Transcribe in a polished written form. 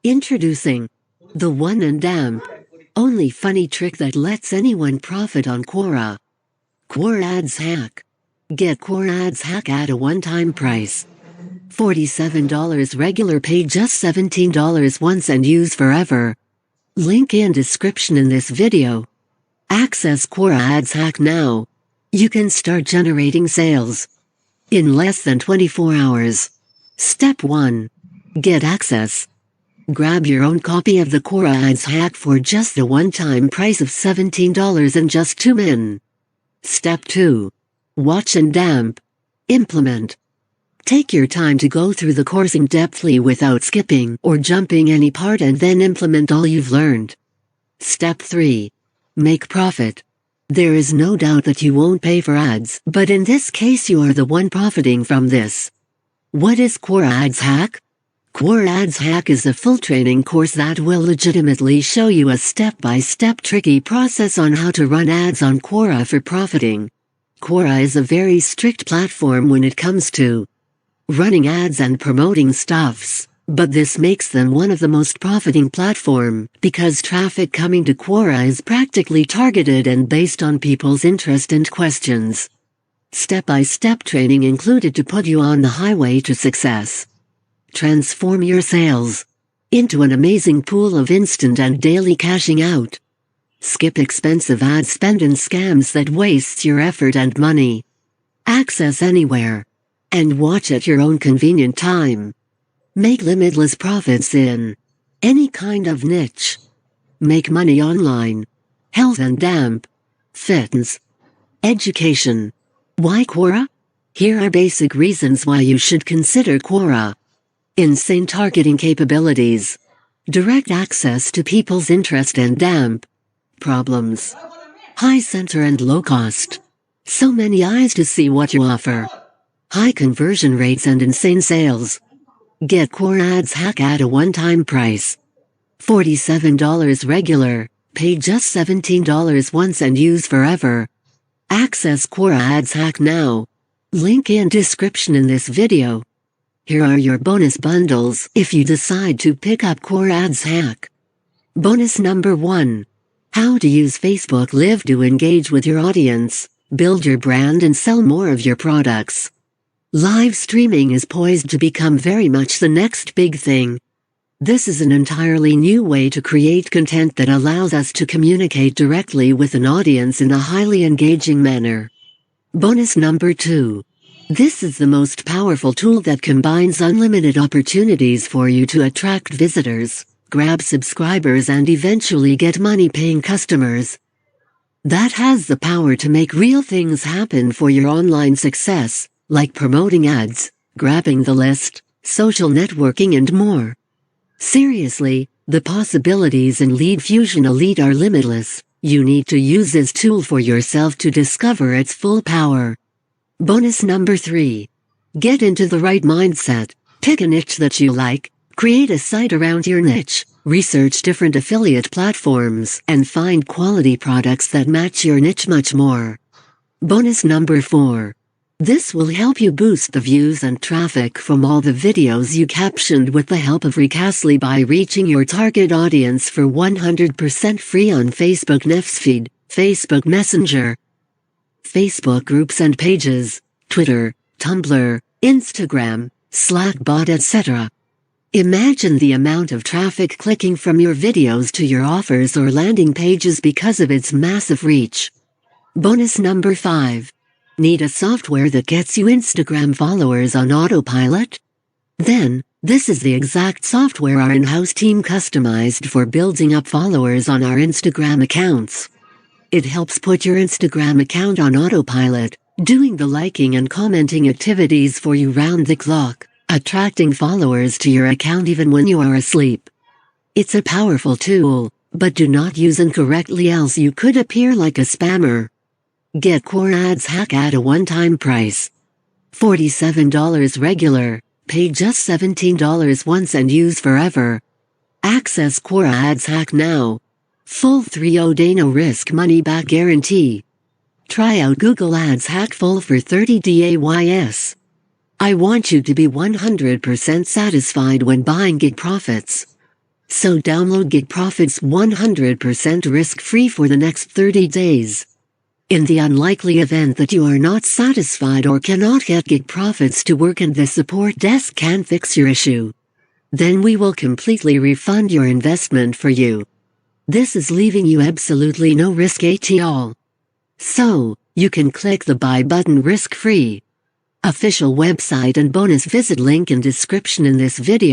Introducing the one and damp, only funny trick that lets anyone profit on Quora. Quora Ads Hack. Get Quora Ads Hack at a one-time price. $47 regular, pay just $17 once and use forever. Link in description in this video. Access Quora Ads Hack now. You can start generating sales in less than 24 hours. Step 1. Get access. Grab your own copy of the Quora Ads Hack for just the one-time price of $17 in just 2 min. Step 2. Watch and damp. Implement. Take your time to go through the course in depthly without skipping or jumping any part, and then implement all you've learned. Step 3. Make profit. There is no doubt that you won't pay for ads, but in this case you are the one profiting from this. What is Quora Ads Hack? Quora Ads Hack is a full training course that will legitimately show you a step-by-step tricky process on how to run ads on Quora for profiting. Quora is a very strict platform when it comes to running ads and promoting stuffs, but this makes them one of the most profiting platform because traffic coming to Quora is practically targeted and based on people's interest and questions. Step-by-step training included to put you on the highway to success. Transform your sales into an amazing pool of instant and daily cashing out. Skip expensive ad spend and scams that wastes your effort and money. Access anywhere and watch at your own convenient time. Make limitless profits in any kind of niche. Make money online. Health and damp. Fitness. Education. Why Quora? Here are basic reasons why you should consider Quora. Insane targeting capabilities. Direct access to people's interest and damp problems. High center and low cost. So many eyes to see what you offer. High conversion rates and insane sales. Get Quora Ads Hack at a one-time price. $47 regular, pay just $17 once and use forever. Access Quora Ads Hack now. Link in description in this video. Here are your bonus bundles if you decide to pick up Quora Ads Hack. Bonus number 1. How to use Facebook Live to engage with your audience, build your brand and sell more of your products. Live streaming is poised to become very much the next big thing. This is an entirely new way to create content that allows us to communicate directly with an audience in a highly engaging manner. Bonus number 2. This is the most powerful tool that combines unlimited opportunities for you to attract visitors, grab subscribers and eventually get money-paying customers. That has the power to make real things happen for your online success, like promoting ads, grabbing the list, social networking and more. Seriously, the possibilities in Lead Fusion Elite are limitless. You need to use this tool for yourself to discover its full power. Bonus number 3. Get into the right mindset. Pick a niche that you like, create a site around your niche, research different affiliate platforms, and find quality products that match your niche much more. Bonus number 4. This will help you boost the views and traffic from all the videos you captioned with the help of Recastly by reaching your target audience for 100% free on Facebook Newsfeed, Facebook Messenger, Facebook groups and pages, Twitter, Tumblr, Instagram, Slack bot, etc. Imagine the amount of traffic clicking from your videos to your offers or landing pages because of its massive reach. Bonus number 5. Need a software that gets you Instagram followers on autopilot? Then, this is the exact software our in-house team customized for building up followers on our Instagram accounts. It helps put your Instagram account on autopilot, doing the liking and commenting activities for you round the clock, attracting followers to your account even when you are asleep. It's a powerful tool, but do not use incorrectly else you could appear like a spammer. Get Quora Ads Hack at a one-time price. $47 regular, pay just $17 once and use forever. Access Quora Ads Hack now. Full 3-day no risk money back guarantee. Try out Google Ads Hack Full for 30 days. I want you to be 100% satisfied when buying. Get profits. So download Get Profits 100% risk-free for the next 30 days. In the unlikely event that you are not satisfied or cannot get Profits to work and the support desk can't fix your issue, then we will completely refund your investment for you. This is leaving you absolutely no risk at all. So, you can click the buy button risk-free. Official website and bonus visit link in description in this video.